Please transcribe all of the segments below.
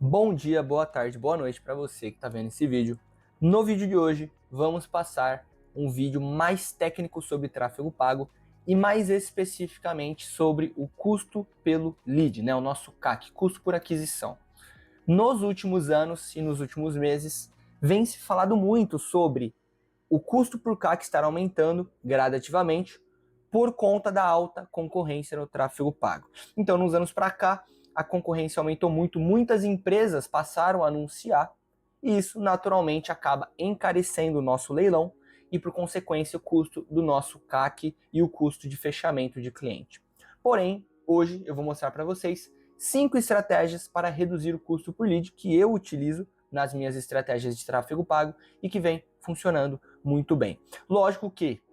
Bom dia, boa tarde, boa noite para você que está vendo esse vídeo. No vídeo de hoje, vamos passar um vídeo mais técnico sobre tráfego pago e mais especificamente sobre o custo pelo lead, né? O nosso CAC, custo por aquisição. Nos últimos anos e nos últimos meses, vem se falado muito sobre o custo por CAC estar aumentando gradativamente por conta da alta concorrência no tráfego pago. Então, nos anos para cá, a concorrência aumentou muito, muitas empresas passaram a anunciar e isso naturalmente acaba encarecendo o nosso leilão e, por consequência, o custo do nosso CAC e o custo de fechamento de cliente. Porém, hoje eu vou mostrar para vocês 5 estratégias para reduzir o custo por lead que eu utilizo nas minhas estratégias de tráfego pago e que vem funcionando muito bem. Lógico que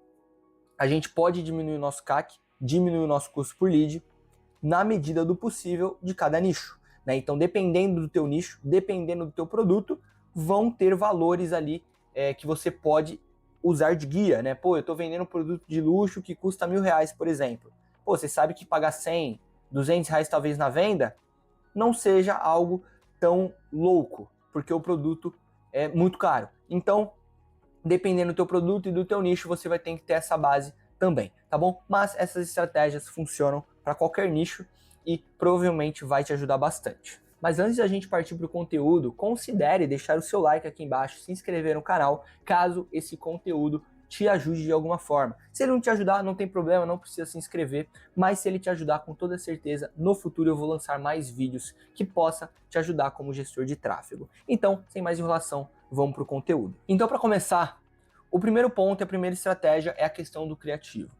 a gente pode diminuir o nosso CAC, diminuir o nosso custo por lead, na medida do possível de cada nicho, né? Então, dependendo do teu nicho, dependendo do teu produto, vão ter valores ali que você pode usar de guia, né? Pô, eu tô vendendo um produto de luxo que custa R$1.000, por exemplo. Pô, você sabe que pagar 100, R$200 talvez na venda, não seja algo tão louco, porque o produto é muito caro. Então, dependendo do teu produto e do teu nicho, você vai ter que ter essa base também, tá bom? Mas essas estratégias funcionam para qualquer nicho e provavelmente vai te ajudar bastante. Mas antes da gente partir para o conteúdo, considere deixar o seu like aqui embaixo, se inscrever no canal, caso esse conteúdo te ajude de alguma forma. Se ele não te ajudar, não tem problema, não precisa se inscrever, mas se ele te ajudar, com toda certeza, no futuro eu vou lançar mais vídeos que possa te ajudar como gestor de tráfego. Então, sem mais enrolação, vamos para o conteúdo. Então, para começar, o primeiro ponto e a primeira estratégia é a questão do criativo.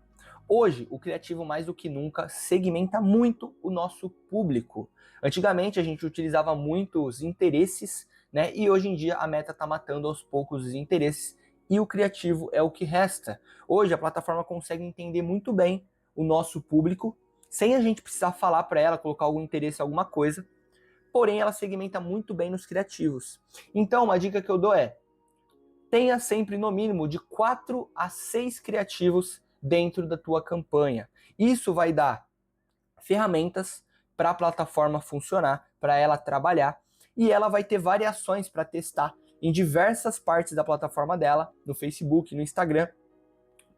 Hoje, o criativo mais do que nunca segmenta muito o nosso público. Antigamente, a gente utilizava muito os interesses, né? E hoje em dia a meta está matando aos poucos os interesses e o criativo é o que resta. Hoje a plataforma consegue entender muito bem o nosso público, sem a gente precisar falar para ela, colocar algum interesse em alguma coisa, porém ela segmenta muito bem nos criativos. Então, uma dica que eu dou é: tenha sempre no mínimo de 4 a 6 criativos dentro da tua campanha. Isso vai dar ferramentas para a plataforma funcionar, para ela trabalhar, e ela vai ter variações para testar em diversas partes da plataforma dela, no Facebook, no Instagram,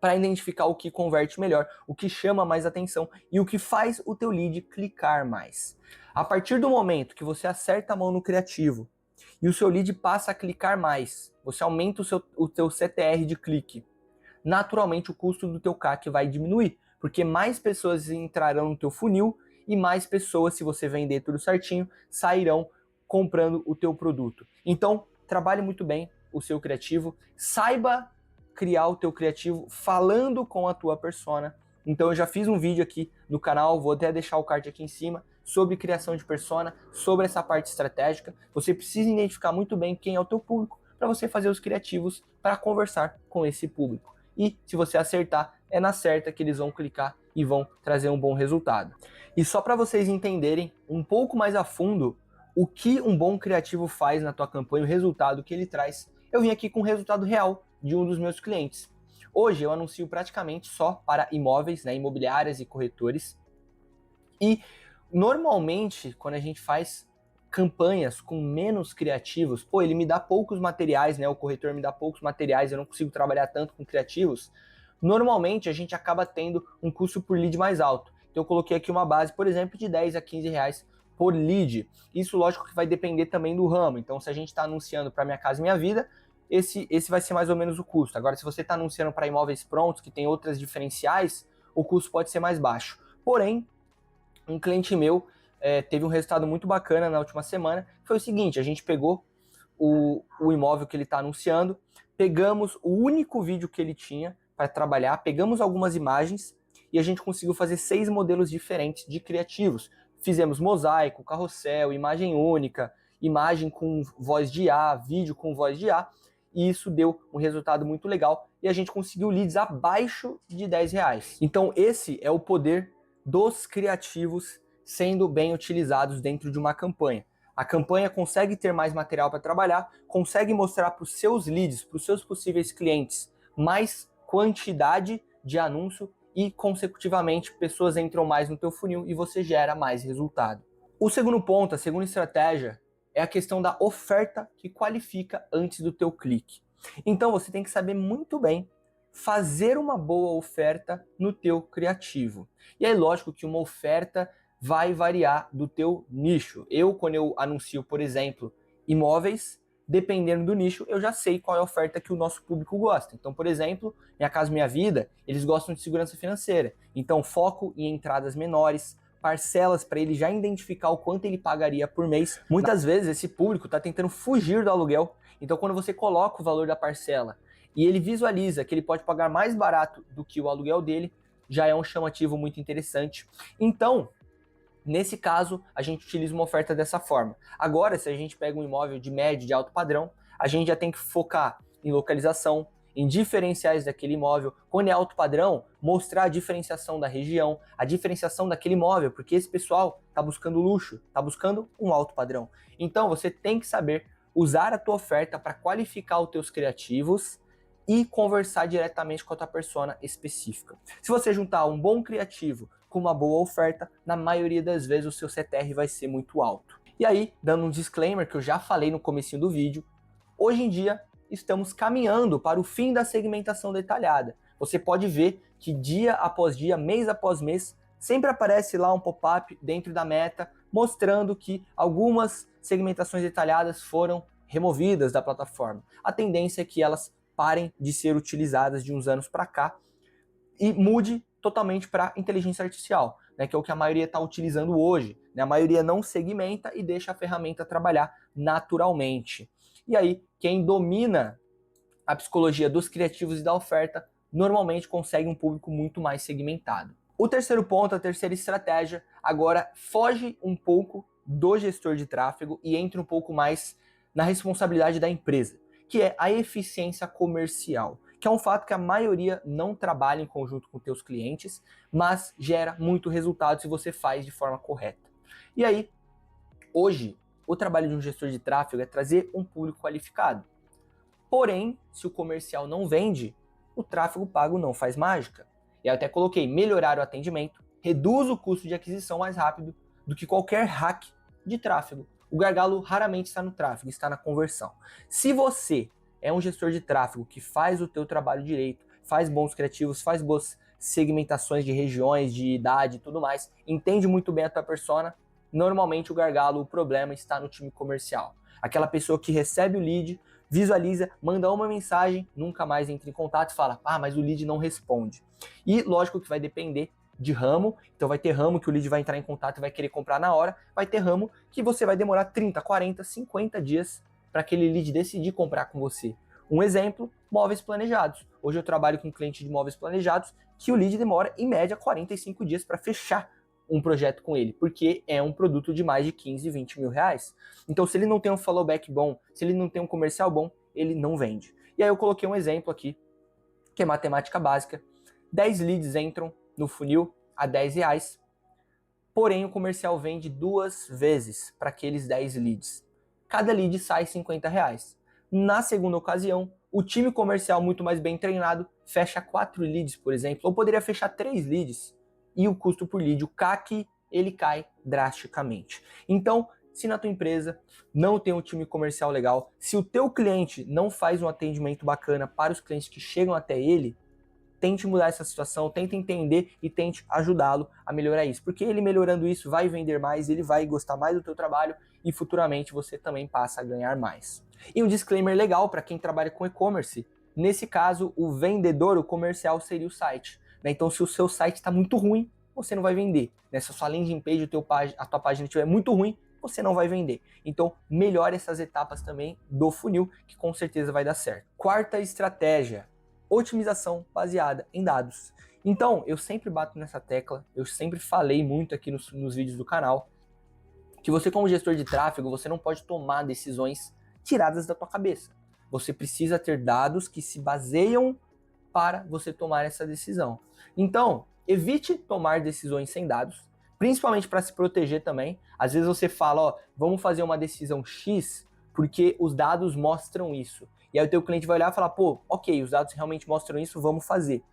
para identificar o que converte melhor, o que chama mais atenção e o que faz o teu lead clicar mais. A partir do momento que você acerta a mão no criativo e o seu lead passa a clicar mais, você aumenta o teu CTR de clique, naturalmente o custo do teu CAC vai diminuir, porque mais pessoas entrarão no teu funil e mais pessoas, se você vender tudo certinho, sairão comprando o teu produto. Então, trabalhe muito bem o seu criativo, saiba criar o teu criativo falando com a tua persona. Então eu já fiz um vídeo aqui no canal, vou até deixar o card aqui em cima, sobre criação de persona, sobre essa parte estratégica. Você precisa identificar muito bem quem é o teu público para você fazer os criativos para conversar com esse público. E se você acertar, é na certa que eles vão clicar e vão trazer um bom resultado. E só para vocês entenderem um pouco mais a fundo o que um bom criativo faz na tua campanha, o resultado que ele traz, eu vim aqui com o resultado real de um dos meus clientes. Hoje eu anuncio praticamente só para imóveis, né, imobiliárias e corretores. E normalmente, quando a gente faz campanhas com menos criativos, pô, ele me dá poucos materiais, né? O corretor me dá poucos materiais, eu não consigo trabalhar tanto com criativos. Normalmente a gente acaba tendo um custo por lead mais alto. Então eu coloquei aqui uma base, por exemplo, de 10 a 15 reais por lead. Isso, lógico, que vai depender também do ramo. Então, se a gente está anunciando para Minha Casa Minha Vida, esse vai ser mais ou menos o custo. Agora, se você está anunciando para imóveis prontos, que tem outras diferenciais, o custo pode ser mais baixo. Porém, um cliente meu teve um resultado muito bacana na última semana. Foi o seguinte: a gente pegou o imóvel que ele está anunciando, pegamos o único vídeo que ele tinha para trabalhar, pegamos algumas imagens e a gente conseguiu fazer 6 modelos diferentes de criativos. Fizemos mosaico, carrossel, imagem única, imagem com voz de IA, vídeo com voz de IA, e isso deu um resultado muito legal e a gente conseguiu leads abaixo de 10 reais. Então esse é o poder dos criativos sendo bem utilizados dentro de uma campanha. A campanha consegue ter mais material para trabalhar, consegue mostrar para os seus leads, para os seus possíveis clientes, mais quantidade de anúncio e, consecutivamente, pessoas entram mais no teu funil e você gera mais resultado. O segundo ponto, a segunda estratégia, é a questão da oferta que qualifica antes do teu clique. Então você tem que saber muito bem fazer uma boa oferta no teu criativo. E aí, lógico que uma oferta vai variar do teu nicho. Quando eu anuncio, por exemplo, imóveis, dependendo do nicho, eu já sei qual é a oferta que o nosso público gosta. Então, por exemplo, Minha Casa Minha Vida, eles gostam de segurança financeira. Então, foco em entradas menores, parcelas para ele já identificar o quanto ele pagaria por mês. Muitas vezes esse público está tentando fugir do aluguel. Então, quando você coloca o valor da parcela e ele visualiza que ele pode pagar mais barato do que o aluguel dele, já é um chamativo muito interessante. Então, nesse caso, a gente utiliza uma oferta dessa forma. Agora, se a gente pega um imóvel de médio, de alto padrão, a gente já tem que focar em localização, em diferenciais daquele imóvel. Quando é alto padrão, mostrar a diferenciação da região, a diferenciação daquele imóvel, porque esse pessoal está buscando luxo, está buscando um alto padrão. Então, você tem que saber usar a tua oferta para qualificar os teus criativos e conversar diretamente com a tua persona específica. Se você juntar um bom criativo com uma boa oferta, na maioria das vezes o seu CTR vai ser muito alto. E aí, dando um disclaimer que eu já falei no comecinho do vídeo, hoje em dia estamos caminhando para o fim da segmentação detalhada. Você pode ver que dia após dia, mês após mês, sempre aparece lá um pop-up dentro da Meta mostrando que algumas segmentações detalhadas foram removidas da plataforma. A tendência é que elas parem de ser utilizadas de uns anos para cá e mude totalmente para inteligência artificial, né, que é o que a maioria está utilizando hoje. Né? A maioria não segmenta e deixa a ferramenta trabalhar naturalmente. E aí, quem domina a psicologia dos criativos e da oferta, normalmente consegue um público muito mais segmentado. O terceiro ponto, a terceira estratégia, agora foge um pouco do gestor de tráfego e entra um pouco mais na responsabilidade da empresa, que é a eficiência comercial, que é um fato que a maioria não trabalha em conjunto com teus clientes, mas gera muito resultado se você faz de forma correta. E aí, hoje, o trabalho de um gestor de tráfego é trazer um público qualificado. Porém, se o comercial não vende, o tráfego pago não faz mágica. E eu até coloquei melhorar o atendimento, reduz o custo de aquisição mais rápido do que qualquer hack de tráfego. O gargalo raramente está no tráfego, está na conversão. Se você é um gestor de tráfego que faz o teu trabalho direito, faz bons criativos, faz boas segmentações de regiões, de idade e tudo mais, entende muito bem a tua persona, normalmente o gargalo, o problema está no time comercial. Aquela pessoa que recebe o lead, visualiza, manda uma mensagem, nunca mais entra em contato e fala, mas o lead não responde. E lógico que vai depender de ramo, então vai ter ramo que o lead vai entrar em contato e vai querer comprar na hora, vai ter ramo que você vai demorar 30, 40, 50 dias para aquele lead decidir comprar com você. Um exemplo, móveis planejados. Hoje eu trabalho com um cliente de móveis planejados que o lead demora em média 45 dias para fechar um projeto com ele, porque é um produto de mais de 15, 20 mil reais. Então se ele não tem um follow back bom, se ele não tem um comercial bom, ele não vende. E aí eu coloquei um exemplo aqui, que é matemática básica. 10 leads entram no funil a R$10, porém o comercial vende 2 vezes para aqueles 10 leads. Cada lead sai R$50. Na segunda ocasião, o time comercial muito mais bem treinado fecha 4 leads, por exemplo, ou poderia fechar 3 leads, e o custo por lead, o CAC, ele cai drasticamente. Então, se na tua empresa não tem um time comercial legal, se o teu cliente não faz um atendimento bacana para os clientes que chegam até ele, tente mudar essa situação, tente entender e tente ajudá-lo a melhorar isso. Porque ele melhorando isso vai vender mais, ele vai gostar mais do teu trabalho e futuramente você também passa a ganhar mais. E um disclaimer legal para quem trabalha com e-commerce, nesse caso o vendedor, o comercial seria o site. Né? Então se o seu site está muito ruim, você não vai vender. Né? Se a sua landing page, a tua página estiver muito ruim, você não vai vender. Então melhore essas etapas também do funil, que com certeza vai dar certo. Quarta estratégia, otimização baseada em dados. Então, eu sempre bato nessa tecla, eu sempre falei muito aqui nos vídeos do canal, que você como gestor de tráfego, você não pode tomar decisões tiradas da tua cabeça. Você precisa ter dados que se baseiam para você tomar essa decisão. Então, evite tomar decisões sem dados, principalmente para se proteger também. Às vezes você fala, vamos fazer uma decisão X, porque os dados mostram isso. E aí o teu cliente vai olhar e falar, ok, os dados realmente mostram isso, vamos fazer.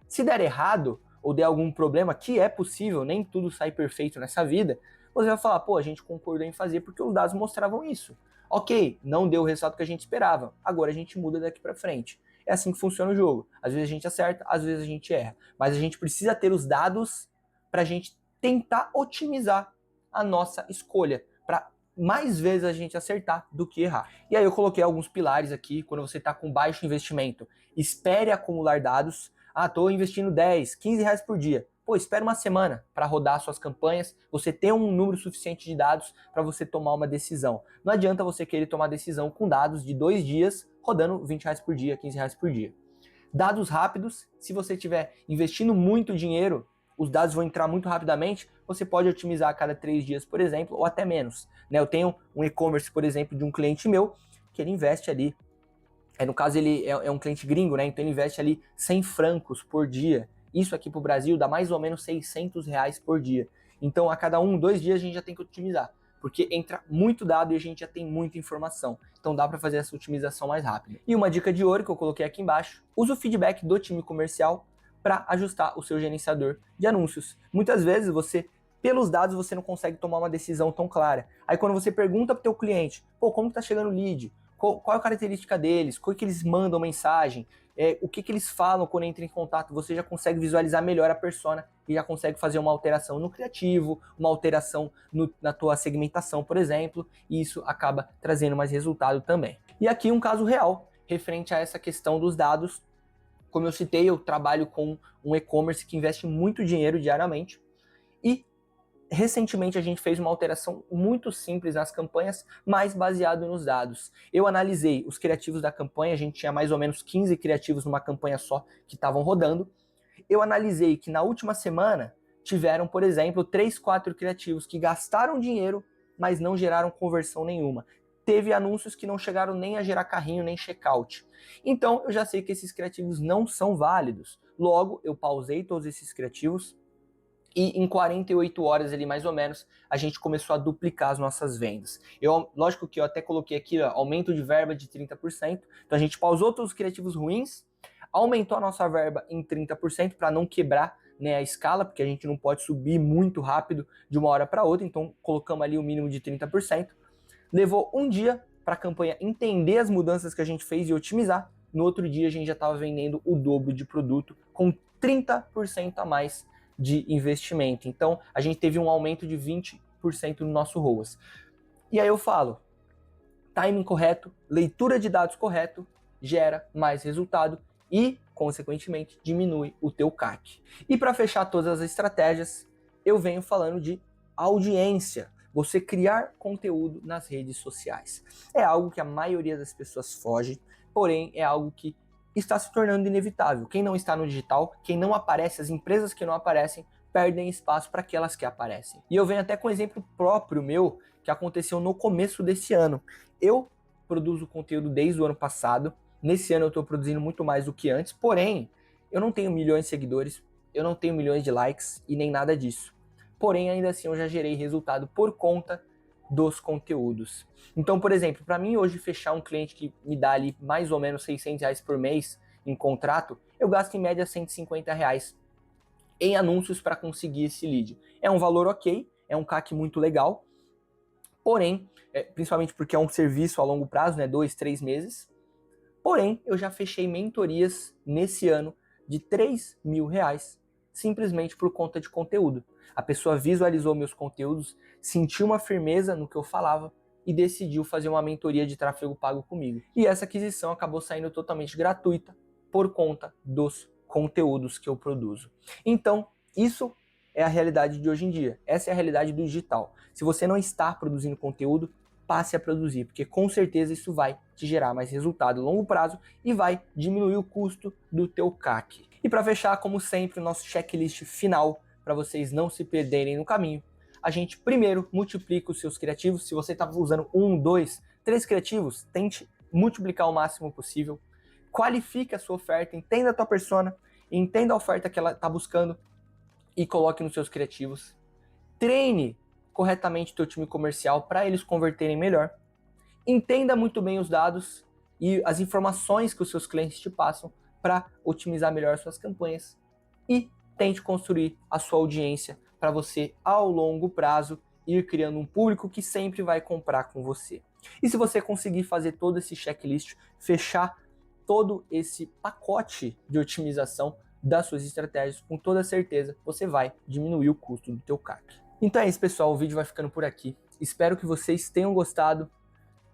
Se der errado, ou der algum problema, que é possível, nem tudo sai perfeito nessa vida, você vai falar, pô, a gente concordou em fazer porque os dados mostravam isso. Ok, não deu o resultado que a gente esperava, agora a gente muda daqui para frente. É assim que funciona o jogo. Às vezes a gente acerta, às vezes a gente erra. Mas a gente precisa ter os dados para a gente tentar otimizar a nossa escolha, para mais vezes a gente acertar do que errar. E aí eu coloquei alguns pilares aqui, quando você está com baixo investimento, espere acumular dados. Ah, estou investindo 10, 15 reais por dia. Pô, espera uma semana para rodar suas campanhas, você ter um número suficiente de dados para você tomar uma decisão. Não adianta você querer tomar decisão com dados de 2 dias, rodando 20 reais por dia, 15 reais por dia. Dados rápidos, se você estiver investindo muito dinheiro, os dados vão entrar muito rapidamente, você pode otimizar a cada 3 dias, por exemplo, ou até menos. Né? Eu tenho um e-commerce, por exemplo, de um cliente meu, que ele investe ali, no caso ele é um cliente gringo, né? Então ele investe ali 100 francos por dia. Isso aqui para o Brasil dá mais ou menos 600 reais por dia. Então a cada 2 dias a gente já tem que otimizar, porque entra muito dado e a gente já tem muita informação. Então dá para fazer essa otimização mais rápida. E uma dica de ouro que eu coloquei aqui embaixo, usa o feedback do time comercial para ajustar o seu gerenciador de anúncios. Muitas vezes você, pelos dados, você não consegue tomar uma decisão tão clara. Aí quando você pergunta para o teu cliente, pô, como está chegando o lead? Qual é a característica deles? Como é que eles mandam mensagem? O que eles falam quando entram em contato? Você já consegue visualizar melhor a persona e já consegue fazer uma alteração no criativo, uma alteração na tua segmentação, por exemplo, e isso acaba trazendo mais resultado também. E aqui um caso real, referente a essa questão dos dados. Como eu citei, eu trabalho com um e-commerce que investe muito dinheiro diariamente e recentemente a gente fez uma alteração muito simples nas campanhas, mas baseado nos dados. Eu analisei os criativos da campanha, a gente tinha mais ou menos 15 criativos numa campanha só que estavam rodando. Eu analisei que na última semana tiveram, por exemplo, 3, 4 criativos que gastaram dinheiro, mas não geraram conversão nenhuma. Teve anúncios que não chegaram nem a gerar carrinho, nem checkout. Então eu já sei que esses criativos não são válidos. Logo, eu pausei todos esses criativos, e em 48 horas ali, mais ou menos, a gente começou a duplicar as nossas vendas. Lógico que eu até coloquei aqui, ó, aumento de verba de 30%. Então a gente pausou todos os criativos ruins, aumentou a nossa verba em 30% para não quebrar, né, a escala, porque a gente não pode subir muito rápido de uma hora para outra. Então colocamos ali o mínimo de 30%. Levou um dia para a campanha entender as mudanças que a gente fez e otimizar. No outro dia a gente já estava vendendo o dobro de produto com 30% a mais de investimento. Então, a gente teve um aumento de 20% no nosso ROAS. E aí eu falo, timing correto, leitura de dados correto, gera mais resultado e, consequentemente, diminui o teu CAC. E para fechar todas as estratégias, eu venho falando de audiência. Você criar conteúdo nas redes sociais. É algo que a maioria das pessoas foge, porém é algo que está se tornando inevitável. Quem não está no digital, quem não aparece, as empresas que não aparecem, perdem espaço para aquelas que aparecem. E eu venho até com um exemplo próprio meu, que aconteceu no começo desse ano. Eu produzo conteúdo desde o ano passado, nesse ano eu estou produzindo muito mais do que antes, porém, eu não tenho milhões de seguidores, eu não tenho milhões de likes e nem nada disso. Porém, ainda assim, eu já gerei resultado por conta dos conteúdos. Então, por exemplo, para mim hoje fechar um cliente que me dá ali mais ou menos 600 reais por mês em contrato, eu gasto em média 150 reais em anúncios para conseguir esse lead. É um valor ok, é um CAC muito legal, porém, principalmente porque é um serviço a longo prazo, né, 2, 3 meses, porém, eu já fechei mentorias nesse ano de 3 mil reais, simplesmente por conta de conteúdo. A pessoa visualizou meus conteúdos, sentiu uma firmeza no que eu falava e decidiu fazer uma mentoria de tráfego pago comigo. E essa aquisição acabou saindo totalmente gratuita por conta dos conteúdos que eu produzo. Então, isso é a realidade de hoje em dia. Essa é a realidade do digital. Se você não está produzindo conteúdo, passe a produzir, porque com certeza isso vai te gerar mais resultado a longo prazo e vai diminuir o custo do teu CAC. E para fechar, como sempre, o nosso checklist final, para vocês não se perderem no caminho, a gente primeiro multiplica os seus criativos. Se você está usando 1, 2, 3 criativos, tente multiplicar o máximo possível. Qualifique a sua oferta, entenda a tua persona, entenda a oferta que ela está buscando e coloque nos seus criativos. Treine corretamente o teu time comercial para eles converterem melhor. Entenda muito bem os dados e as informações que os seus clientes te passam para otimizar melhor suas campanhas e tente construir a sua audiência para você, ao longo prazo, ir criando um público que sempre vai comprar com você. E se você conseguir fazer todo esse checklist, fechar todo esse pacote de otimização das suas estratégias, com toda certeza você vai diminuir o custo do teu CAC. Então é isso, pessoal, o vídeo vai ficando por aqui. Espero que vocês tenham gostado.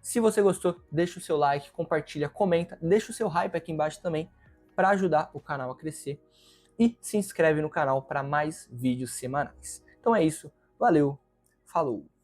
Se você gostou, deixa o seu like, compartilha, comenta, deixa o seu hype aqui embaixo também para ajudar o canal a crescer e se inscreve no canal para mais vídeos semanais. Então é isso, valeu, falou!